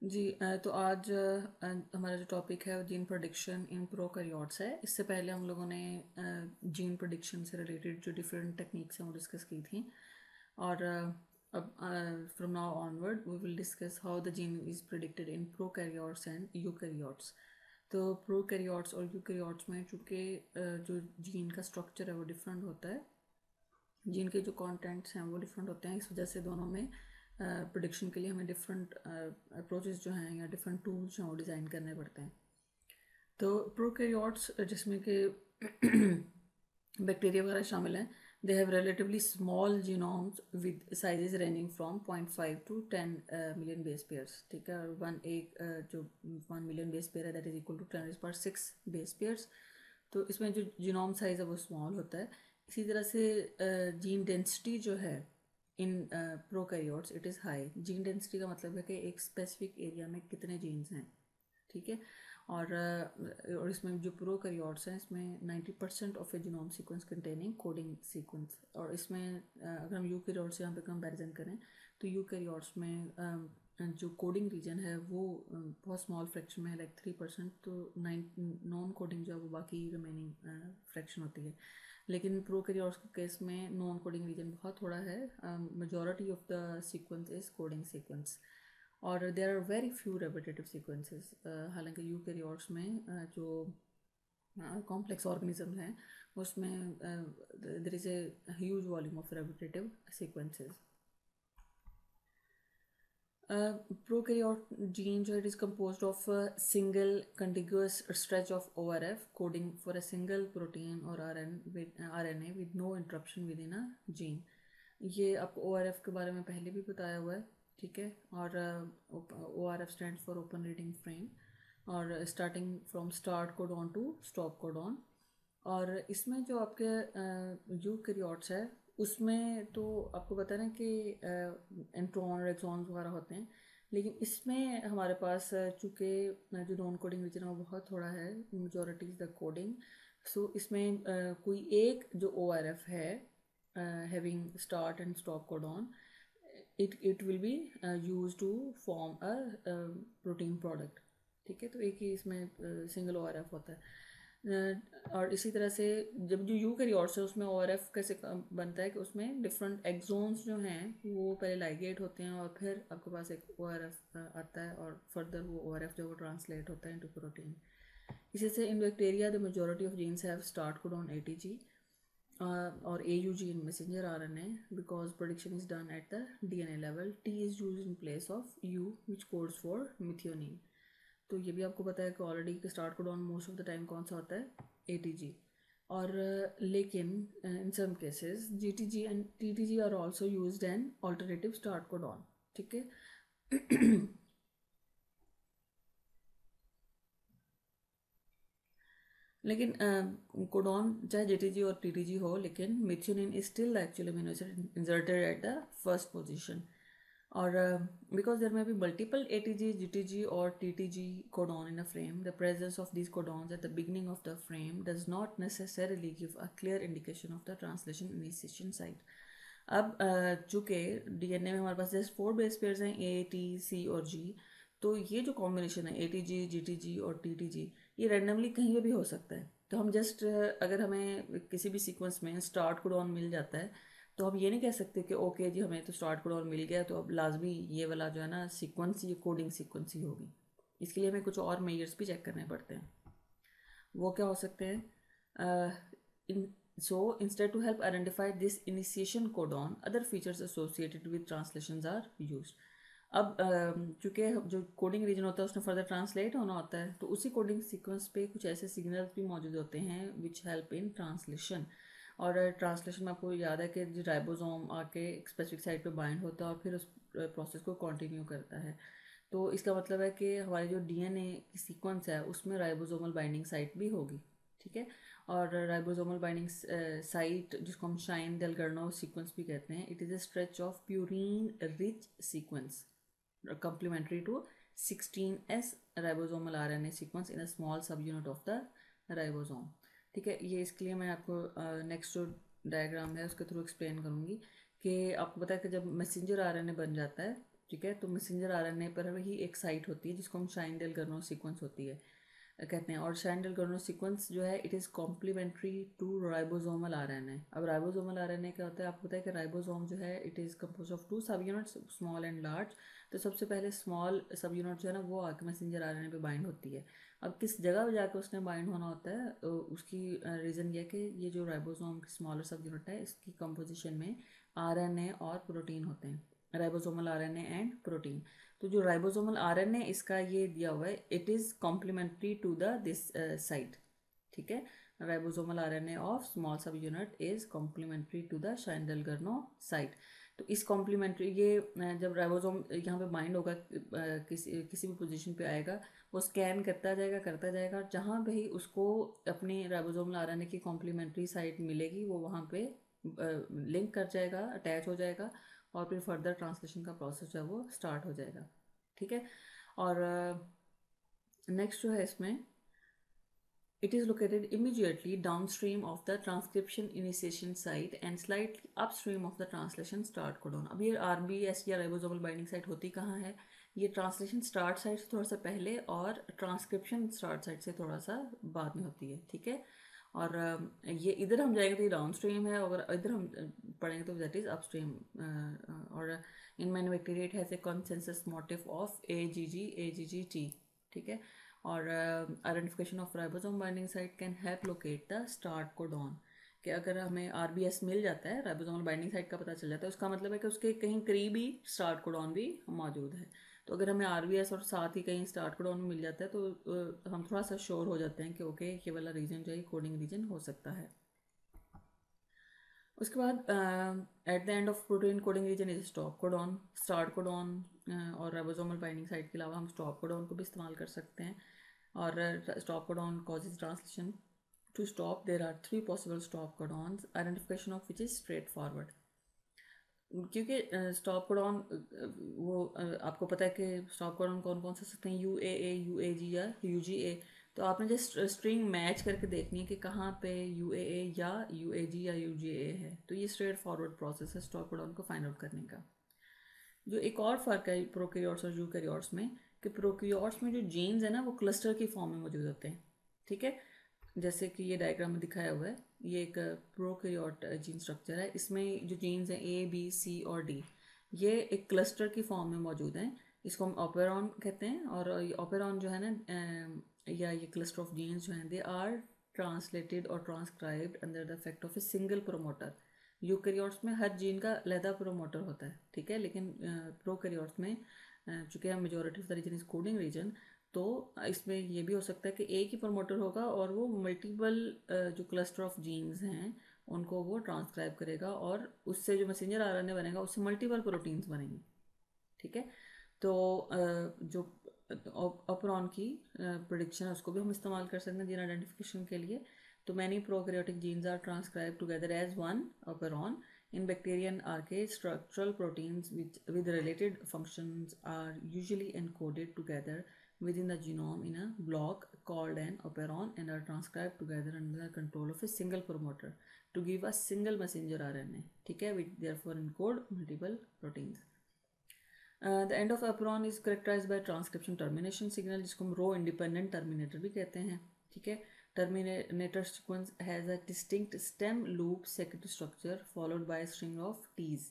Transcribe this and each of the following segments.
जी तो आज हमारा जो टॉपिक है वो जीन प्रोडिक्शन इन प्रोकैरियोट्स है। इससे पहले हम लोगों ने जीन प्रोडिक्शन से रिलेटेड जो डिफरेंट टेक्निक्स हैं वो डिस्कस की थी। और अब from now onward we will discuss how the gene is predicted in prokaryotes and eukaryotes. तो प्रोकैरियोट्स और यूकैरियोट्स में चूँकि जो जीन का स्ट्रक्चर है वो डिफरेंट होता है, जीन के जो कंटेंट्स हैं वो डिफरेंट होते हैं, इस वजह से दोनों में प्रोडिक्शन के लिए हमें डिफरेंट अप्रोचेस जो हैं या डिफरेंट टूल्स जो हैं वो डिज़ाइन करने पड़ते हैं। तो प्रोकैरियोट्स जिसमें कि बैक्टीरिया वगैरह शामिल हैं, they have relatively small genomes with sizes ranging from 0.5 to 10 million base pairs. ठीक है, और जो 1 मिलियन बेस पेयर है that is equal to 10⁶ base pairs. तो इसमें जो जीनोम साइज़ है वो स्मॉल होता है। इसी तरह से जीन डेंसिटी जो है in prokaryotes it is high. Gene density का मतलब है कि एक स्पेसिफिक एरिया में कितने जीन्स हैं। ठीक है, और इसमें जो प्रोकैरियोट्स हैं इसमें 90% of A genome sequence containing coding sequence. और इसमें अगर हम यूकैरियोट्स यहाँ पे कंपैरिजन करें तो यूकैरियोट्स में जो कोडिंग रीजन है वो बहुत स्मॉल फ्रैक्शन में है, लाइक 3%। तो नॉन कोडिंग जो है वो बाकी रिमेनिंग फ्रैक्शन होती है। लेकिन प्रोकैरियोट्स के केस में नॉन कोडिंग रीजन बहुत थोड़ा है, majority of the sequence is coding sequence. और there are very few repetitive sequences. हालांकि यूकैरियोट्स में जो कॉम्प्लेक्स ऑर्गेनिज्म हैं उसमें there is a huge volume of repetitive sequences. Prokaryote gene जो it is composed of a single contiguous stretch of ORF coding for a single protein or RNA with no interruption within a gene। ये आपको ORF के बारे में पहले भी बताया हुआ है। ठीक है, और ORF stand for open reading frame, और starting from start codon to stop codon. और इसमें जो आपके यूकैरियोट्स है उसमें तो आपको पता है ना कि इंट्रॉन और एक्सॉन्स वगैरह होते हैं। लेकिन इसमें हमारे पास चूँकि जो नॉन कोडिंग रीजन है वो बहुत थोड़ा है, majority is the coding. So इसमें कोई एक जो ORF है having start and stop codon, it will be use to form a protein product. ठीक है, तो एक ही इसमें सिंगल ORF होता है। और इसी तरह से जब जो यूकैरियोट्स है उसमें ORF कैसे बनता है कि उसमें डिफरेंट एक्सोन्स जो हैं वो पहले लाइगेट होते हैं और फिर आपके पास एक ORF आता है, और फर्दर वो ORF जो वो ट्रांसलेट होता है इनटू प्रोटीन। इसी से in bacteria the majority of genes have start codon ATG or AUG in messenger RNA because prediction is done at the DNA level. T is used in place of U which codes for methionine। तो ये भी आपको पता है कि already के start codon most of the time कौन सा होता है, ATG। और लेकिन in some cases GTG and TTG are also used an alternative start codon. ठीक है। लेकिन कोडॉन चाहे JTG और TTG हो, लेकिन methionine is still actually amino acid inserted at the first position. और because there may be multiple ATG, GTG or TTG codon in a frame, the presence of these codons at the beginning of the frame does not necessarily give a clear indication of the translation initiation site। अब चूँकि DNA में हमारे पास जैसे 4 base pairs हैं A, T, C और G। तो ये जो कॉम्बिनेशन है ATG, GTG और TTG, ये रैंडमली कहीं पे भी हो सकता है। तो हम जस्ट अगर हमें किसी भी सीक्वेंस में स्टार्ट कोडॉन मिल जाता है तो हम ये नहीं कह सकते कि ओके जी हमें तो स्टार्ट कोडॉन मिल गया तो अब लाजमी ये वाला जो है ना सीक्वेंस, ये कोडिंग सीक्वेंस ही होगी। इसके लिए हमें कुछ और मेजर्स भी चेक करने पड़ते हैं। वो क्या हो सकते हैं? In so instead to help identify this initiation codon other features associated with translations are used. अब चूंकि जो कोडिंग रीजन होता है उसमें फर्दर ट्रांसलेट होना होता है, तो उसी कोडिंग सीक्वेंस पे कुछ ऐसे सिग्नल्स भी मौजूद होते हैं विच हेल्प इन ट्रांसलेशन। और ट्रांसलेशन में आपको याद है कि राइबोसोम आके एक स्पेसिफिक साइट पे बाइंड होता है और फिर उस प्रोसेस को कंटिन्यू करता है। तो इसका मतलब है कि हमारी जो DNA की सीक्वेंस है उसमें राइबोसोमल बाइंडिंग साइट भी होगी। ठीक है, और राइबोसोमल बाइंडिंग साइट जिसको हम शाइन डेलगर्नो सीक्वेंस भी कहते हैं, it is a stretch of purine rich sequence complementary to 16S ribosomal RNA sequence in a small subunit of the ribosome। ठीक है, ये इसके लिए मैं आपको नेक्स्ट जो डायग्राम है उसके थ्रू एक्सप्लेन करूँगी कि आपको पता है कि जब मैसेंजर RNA बन जाता है ठीक है। तो मैसेंजर आरएनए पर ही एक साइट होती है जिसको हम शाइन-डेल-गर्नो सीक्वेंस होती है कहते हैं। और शाइन-डेल-गर्नो सीक्वेंस जो है it is complementary to ribosomal RNA. अब राइबोसोमल आरएनए क्या होता है, आपको पता है कि राइबोसोम जो है इट इज़ कंपोज ऑफ 2 सब यूनिट्स, स्मॉल एंड लार्ज। तो सबसे पहले स्मॉल सब यूनिट जो है ना वो आके मैसेंजर आरएनए पे बाइंड होती है। अब किस जगह पे जाकर उसने बाइंड होना होता है, उसकी रीज़न ये है कि ये जो राइबोसोम की स्मॉलर सब यूनिट है इसकी कंपोजिशन में आरएनए और प्रोटीन होते हैं, राइबोसोमल आरएनए एंड प्रोटीन। तो जो राइबोसोमल आरएनए इसका ये दिया हुआ है it is complementary to the this site, ठीक है। Ribosomal RNA of small subunit is complementary to the Shine Dalgarno site. तो इस कॉम्प्लीमेंट्री ये जब राइबोसोम यहाँ पे बाइंड होगा किसी भी पोजीशन पे आएगा, वो स्कैन करता जाएगा और जहाँ पे ही उसको अपनी राइबोसोमल आरएनए की कॉम्प्लीमेंट्री साइट मिलेगी वो वहाँ पे लिंक कर जाएगा, अटैच हो जाएगा और फिर फर्दर ट्रांसलेशन का प्रोसेस जो है वो स्टार्ट हो जाएगा, ठीक है। और नेक्स्ट जो है इसमें it is located immediately downstream of the transcription initiation site and slightly upstream of the translation start codon। अब ये RBS या राइबोसोमल बाइंडिंग साइट होती कहाँ है, ये ट्रांसलेशन स्टार्ट साइट से थोड़ा सा पहले और ट्रांसक्रिप्शन स्टार्ट साइट से थोड़ा सा बाद में होती है, ठीक है। और ये इधर हम जाएंगे तो ये डाउन स्ट्रीम है, अगर इधर हम पढ़ेंगे तो दैट इज अपस्ट्रीम। और in many bacteria it has a consensus motif of AGG ठीक है। और identification of ribosome binding site can help locate the start codon, कि अगर हमें RBS मिल जाता है, राइबोसोमल बाइंडिंग साइट का पता चल जाता है, उसका मतलब है कि उसके कहीं करीब ही स्टार्ट कोडॉन भी मौजूद है। तो अगर हमें RBS और साथ ही कहीं स्टार्ट कोडॉन मिल जाता है तो हम थोड़ा सा श्योर हो जाते हैं कि ओके ये वाला रीजन जो है कोडिंग रीजन हो सकता है। उसके बाद at the end of protein coding region is stop codon, start codon और राइबोसोमल बाइंडिंग साइट के अलावा हम स्टॉप कोडॉन को भी इस्तेमाल कर सकते हैं। और stop codon causes translation. To stop, there are 3 possible stop codons, identification of which is straightforward. क्योंकि स्टॉप कोडॉन वो आपको पता है कि स्टॉप कोडॉन कौन कौन से सकते हैं, UAA, UAG या UGA। तो आपने जस्ट स्ट्रिंग मैच करके देखनी है कि कहाँ पे UAA या UAG या UGA है। तो ये स्ट्रेट फॉरवर्ड प्रोसेस है स्टॉप कोडॉन को फाइंड आउट करने का। जो एक और फ़र्क है प्रोकैरियोट्स और यूकैरियोट्स में, कि प्रोकैरियोट्स में जो जीन्स है ना वो क्लस्टर की फॉर्म में मौजूद होते हैं, ठीक है। जैसे कि ये डायग्राम में दिखाया हुआ है, ये एक प्रोकैरियोट जीन स्ट्रक्चर है। इसमें जो जीन्स हैं A, B, C और D ये एक क्लस्टर की फॉर्म में मौजूद हैं। इसको हम ऑपेरॉन कहते हैं। और ऑपेरॉन जो है ना या ये क्लस्टर ऑफ जीन्स जो हैं दे आर ट्रांसलेटेड और transcribed under the effect of a single promoter. Eukaryotes में हर जीन का अलहदा प्रोमोटर होता है, ठीक है। लेकिन प्रोकैरियोट्स में चूँकि majority of the region is coding region, तो इसमें ये भी हो सकता है कि एक ही प्रमोटर होगा और वो मल्टीपल जो क्लस्टर ऑफ जीन्स हैं उनको वो ट्रांसक्राइब करेगा और उससे जो मैसेंजर आरएनए बनेगा उससे मल्टीपल प्रोटीन्स बनेंगे, ठीक है। तो जो ऑपरॉन की प्रिडिक्शन है उसको भी हम इस्तेमाल कर सकते हैं जीन आइडेंटिफिकेशन के लिए। तो many prokaryotic genes are transcribe together as one operon. In bacterial archaea, structural proteins with related functions are usually encoded together within the genome in a block called an operon and are transcribed together under the control of a single promoter to give a single messenger RNA, ठीक है, which therefore encode multiple proteins. The end of operon is characterized by transcription termination signal जिसको हम रो independent terminator भी कहते हैं, ठीक है। Terminator sequence has a distinct stem loop secretary structure followed by a string of T's.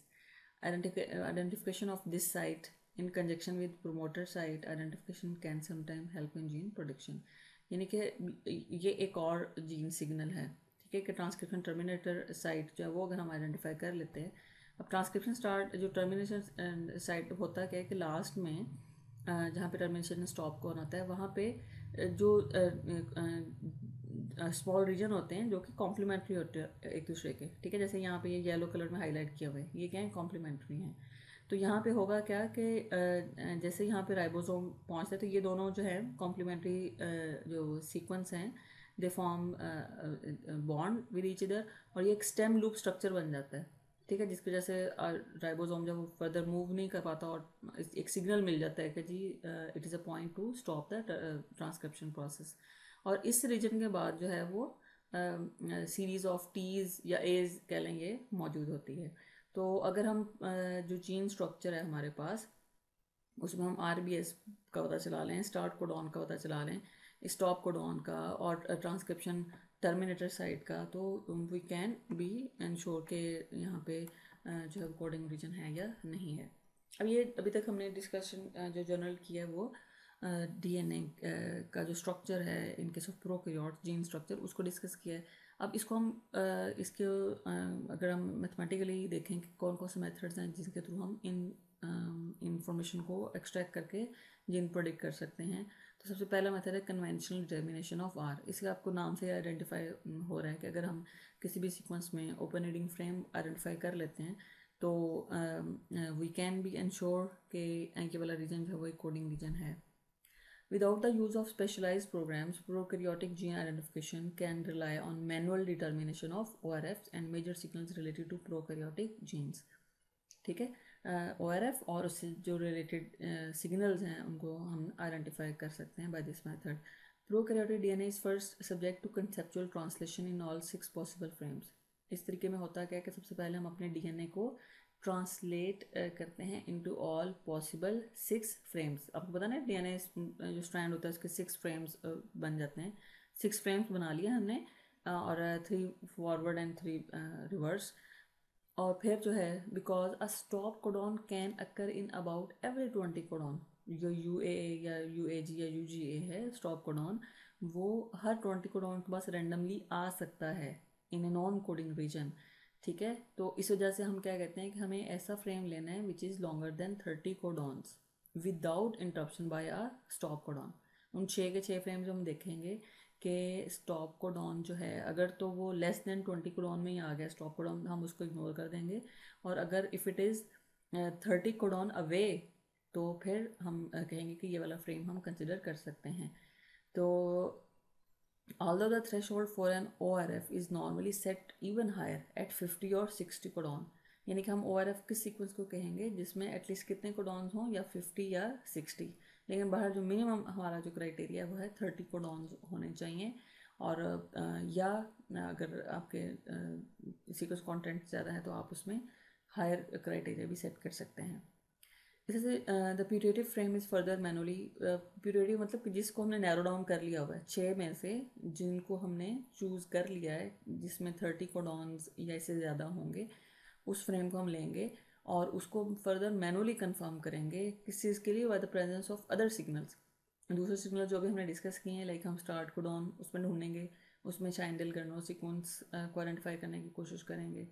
Identification of this site in conjunction with promoter site identification can sometimes help in gene prediction. यानी कि ये एक और gene signal है, ठीक है, कि transcription terminator site जो है वो अगर हम आइडेंटिफाई कर लेते हैं। अब ट्रांसक्रिप्शन स्टार्ट जो टर्मिनेशन साइट होता क्या है कि लास्ट में जहाँ पे टर्मिनेशन स्टॉप को होता है वहाँ पे जो स्मॉल रीजन होते हैं जो कि कॉम्प्लीमेंट्री होते हैं एक दूसरे के, ठीक है। जैसे यहाँ पे ये येलो कलर में हाईलाइट किया हुआ है, ये क्या है, कॉम्प्लीमेंट्री हैं। तो यहाँ पे होगा क्या कि जैसे यहाँ पे राइबोसोम पहुँचता है तो ये दोनों जो है कॉम्प्लीमेंट्री जो सीक्वेंस हैं they form bond with each other और ये एक स्टेम लूप स्ट्रक्चर बन जाता है, ठीक है, जिसकी वजह से राइबोसोम जब फर्दर मूव नहीं कर पाता और एक सिग्नल मिल जाता है कि जी it is a point to stop the transcription process. और इस रीजन के बाद जो है वो सीरीज़ ऑफ टीज़ या एज कह लेंगे मौजूद होती है। तो अगर हम जो जीन स्ट्रक्चर है हमारे पास उसमें हम RBS का पता चला लें, स्टार्ट कोडॉन का पता चला लें, स्टॉप कोडॉन का और ट्रांसक्रिप्शन टर्मिनेटर साइड का, तो वी कैन बी इंश्योर के यहाँ पे जो है कोडिंग रीजन है या नहीं है। अब ये अभी तक हमने डिस्कशन जो जनरल किया है वो DNA का जो स्ट्रक्चर है in case of prokaryote gene structure उसको डिस्कस किया है। अब इसको हम इसके अगर हम मैथमेटिकली देखें कि कौन कौन से मेथड्स हैं जिनके थ्रू हम इन इंफॉर्मेशन को एक्सट्रैक्ट करके जीन प्रोडिक्ट कर सकते हैं, तो सबसे पहला मेथड है कन्वेंशनल डिटर्मिनेशन ऑफ R। इसके आपको नाम से आइडेंटिफाई हो रहा है कि अगर हम किसी भी सीक्वेंस में ओपन रीडिंग फ्रेम आइडेंटिफाई कर लेते हैं तो वी कैन बी इंश्योर कि ये वाला रीजन जो है वो एक कोडिंग रीजन है। Without the use of specialized programs, prokaryotic gene identification can rely on manual determination of ORFs and major signals related to prokaryotic genes। ठीक है, ORF और उससे जो रिलेटेड सिग्नल्स हैं उनको हम आइडेंटिफाई कर सकते हैं by this method. Prokaryotic DNA is first subject to conceptual translation in all 6 possible frames. इस तरीके में होता क्या है कि सबसे पहले हम अपने DNA को ट्रांसलेट करते हैं इनटू ऑल पॉसिबल 6 फ्रेम्स। आपको पता ना DNA जो स्ट्रैंड होता है उसके 6 फ्रेम्स बन जाते हैं। 6 फ्रेम्स बना लिया हमने और 3 फॉरवर्ड एंड 3 रिवर्स। और फिर जो है because a stop codon can occur in about every 20 codon, जो UAA या UAG या UGA है स्टॉप कोडॉन, वो हर 20 कोडॉन के पास रेंडमली आ सकता है इन ए नॉन कोडिंग रीजन। ठीक है, तो इस वजह से हम क्या कहते हैं कि हमें ऐसा फ्रेम लेना है which is longer than 30 codons without interruption by a stop codon. उन 6 के 6 फ्रेम्स हम देखेंगे कि स्टॉप कोडॉन जो है अगर तो वो लेस देन 20 कोडॉन में ही आ गया स्टॉप कोडॉन, हम उसको इग्नोर कर देंगे। और अगर if it is 30 codon away तो फिर हम कहेंगे कि ये वाला फ्रेम हम कंसिडर कर सकते हैं। तो although the threshold for an ORF is normally set even higher at 50 और 60 कोडॉन, यानी कि हम ORF किस सीक्वेंस को कहेंगे जिसमें एटलीस्ट कितने कोडॉन्स हों, या 50 या 60, लेकिन बाहर जो मिनिमम हमारा जो क्राइटेरिया वो है 30 कोडॉन्स होने चाहिए। और या अगर आपके सीक्वेंस कंटेंट ज़्यादा है तो आप उसमें हायर क्राइटेरिया भी सेट कर सकते हैं। जैसे the putative frame is further manually, putative मतलब कि जिसको हमने नैरो डाउन कर लिया हुआ है 6 में से जिनको हमने चूज़ कर लिया है जिसमें 30 कोडॉन्स या इससे ज़्यादा होंगे, उस फ्रेम को हम लेंगे और उसको फर्दर मैनुअली कंफर्म करेंगे किस चीज़ के लिए, by the presence of other signals. दूसरे सिग्नल जो भी हमने डिस्कस किए हैं लाइक हम स्टार्ट कोडॉन उसमें ढूंढेंगे, उसमें शाइंडल करनो सीक्वेंस को आइडेंटिफाई करने की कोशिश करेंगे।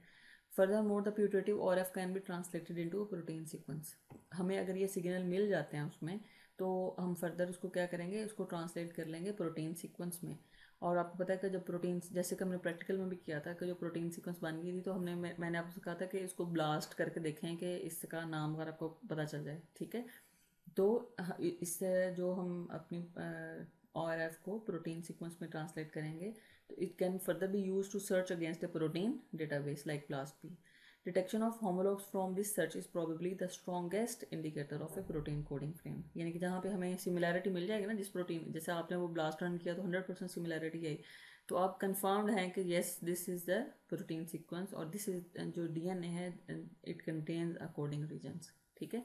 Furthermore, the putative ORF can be translated into a protein sequence। हमें अगर ये सिग्नल मिल जाते हैं उसमें तो हम फर्दर उसको क्या करेंगे, उसको ट्रांसलेट कर लेंगे प्रोटीन सीक्वेंस में। और आपको पता है कि जब प्रोटीन, जैसे कि हमने प्रैक्टिकल में भी किया था कि जो प्रोटीन सीक्वेंस बन गई थी तो मैंने आपसे कहा था कि इसको ब्लास्ट करके देखें कि इसका नाम अगर आपको पता चल जाए। ठीक है, तो इससे जो हम अपनी ORF को प्रोटीन सीक्वेंस में ट्रांसलेट करेंगे तो it can further be use to search against a protein database like BLASTP। Detection of homologs from this search is probably the strongest indicator of a protein coding frame। यानी कि जहाँ पे हमें similarity मिल जाएगी ना जिस प्रोटीन, जैसे आपने वो ब्लास्ट रन किया तो 100% सिमिलैरिटी आई, तो आप कंफर्म्ड हैं कि yes this is the protein sequence और दिस इज जो DNA है it contains a coding regions. ठीक है,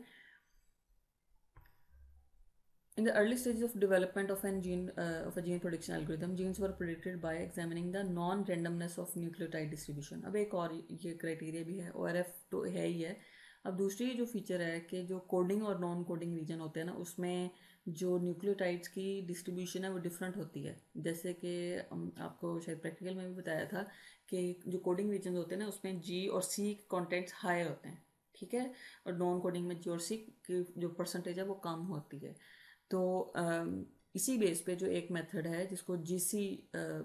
in the early stages of development of a gene prediction algorithm, genes were predicted by examining the non-randomness of nucleotide distribution। अब एक और ये criteria भी है, ORF तो है ही है। अब दूसरी जो फीचर है कि जो कोडिंग और नॉन कोडिंग रीजन होते हैं ना उसमें जो न्यूक्लियोटाइड्स की डिस्ट्रीब्यूशन है वो डिफरेंट होती है। जैसे कि आपको शायद प्रैक्टिकल में भी बताया था कि जो कोडिंग रीजन होते हैं ना उसमें G और C कॉन्टेंट्स हाई होते हैं। ठीक है, और नॉन कोडिंग में G और C की जो परसेंटेज है वो कम होती है। तो इसी बेस पे जो एक मेथड है जिसको GC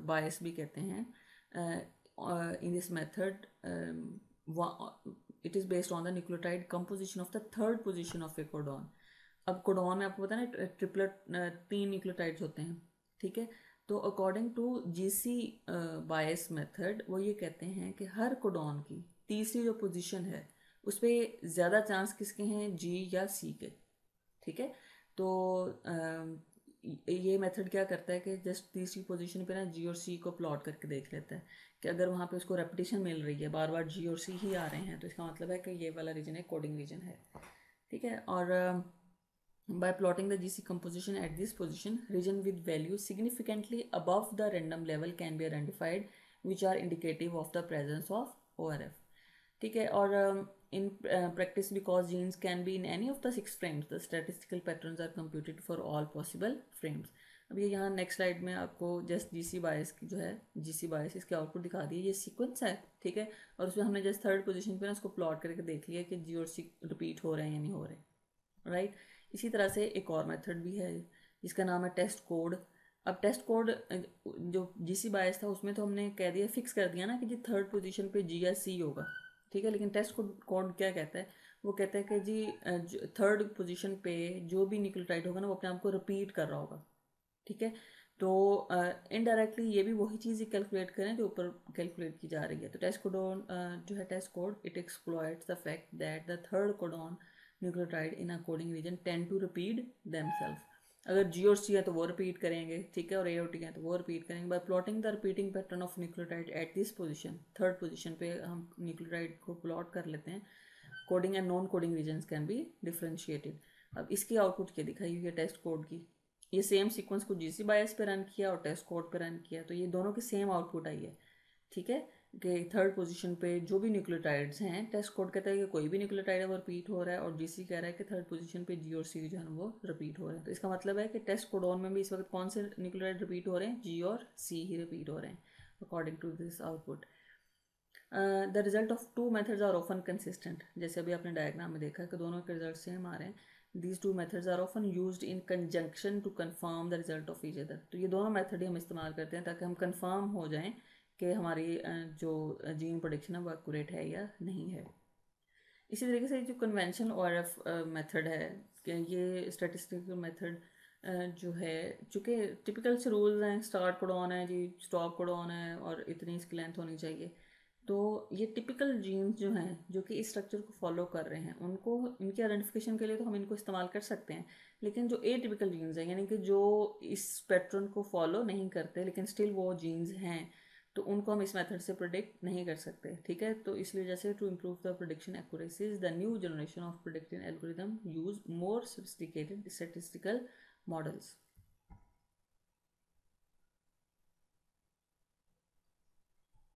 बायस भी कहते हैं, in this method it is based on the nucleotide composition of the third position of A codon. अब कोडॉन में आपको पता है ना ट्रिपलेट 3 न्यूक्लियोटाइड्स होते हैं। ठीक है, तो according to GC bias method वो ये कहते हैं कि हर कोडॉन की तीसरी जो पोजीशन है उस पर ज़्यादा चांस किसके हैं, G या C के। ठीक है, तो ये मेथड क्या करता है कि जस्ट तीसरी पोजीशन पे ना G और C को प्लॉट करके देख लेता है कि अगर वहाँ पे उसको रेपिटेशन मिल रही है, बार बार G और C ही आ रहे हैं, तो इसका मतलब है कि ये वाला रीजन है कोडिंग रीजन है। ठीक है, और By plotting the GC composition at this position, region with values significantly above the random level can be identified, which are indicative of the presence of ORF. ठीक है. और in practice, because genes can be in any of the 6 frames, the statistical patterns are computed for all possible frames. अब ये यहाँ next slide में आपको just GC बायस की जो है, जीसी बायस इसके आउटपुट दिखा दिए. ये सीक्वेंस है, ठीक है. और उसमें हमने जस्ट थर्ड पोजीशन पे ना उसको प्लॉट करके देख लिया कि जी और सी रिपीट हो रहे हैं या नहीं हो रहे, राइट. इसी तरह से एक और मेथड भी है जिसका नाम है टेस्ट कोड. अब टेस्ट कोड जो जीसी बायस था उसमें तो हमने कह दिया, फिक्स कर दिया ना कि जी थर्ड पोजीशन पे जी या सी होगा, ठीक है. लेकिन टेस्ट कोड क्या कहता है, वो कहता है कि जी थर्ड पोजीशन पे जो भी न्यूक्लियोटाइड होगा ना वो अपने आप को रिपीट कर रहा होगा, ठीक है. तो इनडायरेक्टली ये भी वही चीज़ कैलकुलेट करें जो ऊपर कैलकुलेट की जा रही है. तो टेस्ट कोडोन जो है test code, it exploits the fact that the third codon nucleotide in a coding region tend to repeat themselves. अगर जी और सी है तो वो रिपीट करेंगे, ठीक है, और ए और टी है तो वो रिपीट करेंगे. By plotting the repeating pattern of nucleotide at this position, third position पे हम न्यूक्लियोटाइड को प्लॉट कर लेते हैं. Coding and non coding regions can be differentiated. अब इसकी आउटपुट क्या दिखाई हुई है टेस्ट कोड की, ये सेम सीक्वेंस को जीसी बायस पे रन किया और टेस्ट कोड पे रन किया, तो ये दोनों की सेम आउटपुट आई है, ठीक है. कि थर्ड पोजीशन पे जो भी न्यूक्लियोटाइड्स हैं, टेस्ट कोड कहता है कि कोई भी न्यूक्लियोटाइड है वो रिपीट हो रहा है, और जीसी कह रहा है कि थर्ड पोजीशन पे जी और सी जो है वो रिपीट हो रहे हैं. तो इसका मतलब है कि टेस्ट कोडॉन में भी इस वक्त कौन से न्यूक्लियोटाइड रिपीट हो रहे हैं, जी और सी ही रिपीट हो रहे हैं according to this output. The result of two methods are often consistent. जैसे अभी आपने डायग्राम में देखा कि दोनों के रिजल्ट सेम आ रहे हैं. These two methods are often used in conjunction to confirm the result of each other. तो ये दोनों मेथड ही हम इस्तेमाल करते हैं ताकि हम कंफर्म हो जाएं कि हमारी जो जीन प्रोडिक्शन है वो एक्यूरेट है या नहीं है. इसी तरीके से जो कन्वेंशनल ORF मेथड है, कि ये स्टैटिस्टिकल मेथड जो है, चूँकि टिपिकल से रूल्स हैं, स्टार्ट कोडॉन है जी, स्टॉप कोडॉन है और इतनी इसकी लेंथ होनी चाहिए. तो ये टिपिकल जीन्स जो हैं जो कि इस स्ट्रक्चर को फॉलो कर रहे हैं, उनको इनके आइडेंटिफिकेशन के लिए तो हम इनको इस्तेमाल कर सकते हैं. लेकिन जो ए टिपिकल जीन्स हैं, यानी कि जो इस पैटर्न को फॉलो नहीं करते लेकिन स्टिल वो जीन्स हैं, तो उनको हम इस मेथड से प्रिडिक्ट नहीं कर सकते, ठीक है. तो इसलिए जैसे to improve the prediction accuracies, the new generation of predictive algorithm use more sophisticated statistical models.